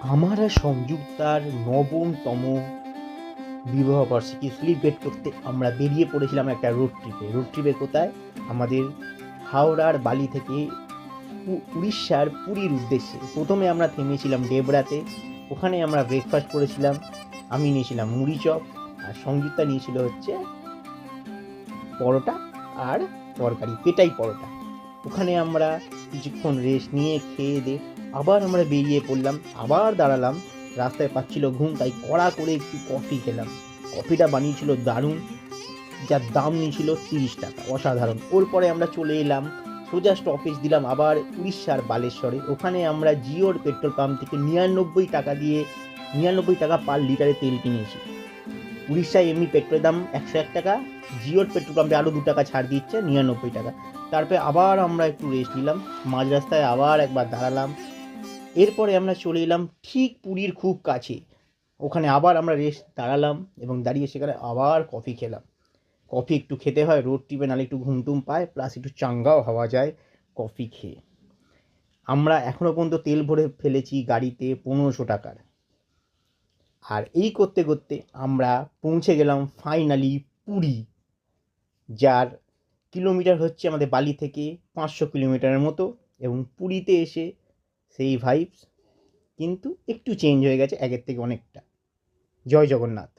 আমার আর সংযুক্তার নবমতম বিবাহবার্ষিকী সেলিব্রেট করতে আমরা বেরিয়ে পড়েছিলাম একটা রোড ট্রিপে কোথায়? আমাদের হাওড়ার বালি থেকে উড়িষ্যার পুরীর উদ্দেশ্যে। প্রথমে আমরা থেমেছিলাম ডেবরাতে, ওখানে আমরা ব্রেকফাস্ট করেছিলাম। আমি নিয়েছিলাম মুড়ি চপ, আর সংযুক্তা নিয়েছিল হচ্ছে পরোটা আর তরকারি, পেটাই পরোটা। ওখানে আমরা কিছুক্ষণ রেস্ট নিয়ে খেয়ে দিয়ে আবার আমরা বেরিয়ে পড়লাম, আবার দাঁড়ালাম। রাস্তায় পাচ্ছিল ঘুম, তাই কড়া করে একটু কফি খেলাম। কফিটা বানিয়েছিল দারুণ, যার দাম নিয়েছিল 30 টাকা, অসাধারণ। ওর পরে আমরা চলে এলাম, সোজা স্টপেজ দিলাম আবার উড়িষ্যার বালেশ্বরে। ওখানে আমরা জিওর পেট্রোল পাম্প থেকে 99 টাকা দিয়ে 99 টাকা পার লিটারে তেল কিনেছি। উড়িষ্যায় এমনি পেট্রোলের দাম 101 টাকা, জিওর পেট্রোল পাম্পে আরও 2 টাকা ছাড় দিচ্ছে, 99 টাকা। তারপরে আবার আমরা একটু রেস্ট নিলাম, মাঝ রাস্তায় আবার একবার দাঁড়ালাম। এরপরে আমরা চলে এলাম ঠিক পুরীর খুব কাছে, ওখানে আবার আমরা রেস্ট দাঁড়ালাম এবং দাঁড়িয়ে সেখানে আবার কফি খেলাম। কফি একটু খেতে হয় রোড ট্রিপে, নাহলে একটু ঘুমটুম পায়, প্লাস একটু চাঙ্গাও হওয়া যায় কফি খেয়ে। আমরা এখনও পর্যন্ত তেল ভরে ফেলেছি গাড়িতে 1500 টাকার। আর এই করতে করতে আমরা পৌঁছে গেলাম ফাইনালি পুরী, যার কিলোমিটার হচ্ছে আমাদের বালি থেকে 500 কিলোমিটারের মতো। এবং পুরীতে এসে সেই ভাইবস কিন্তু একটু চেঞ্জ হয়ে গেছে আগের থেকে অনেকটা। জয় জগন্নাথ।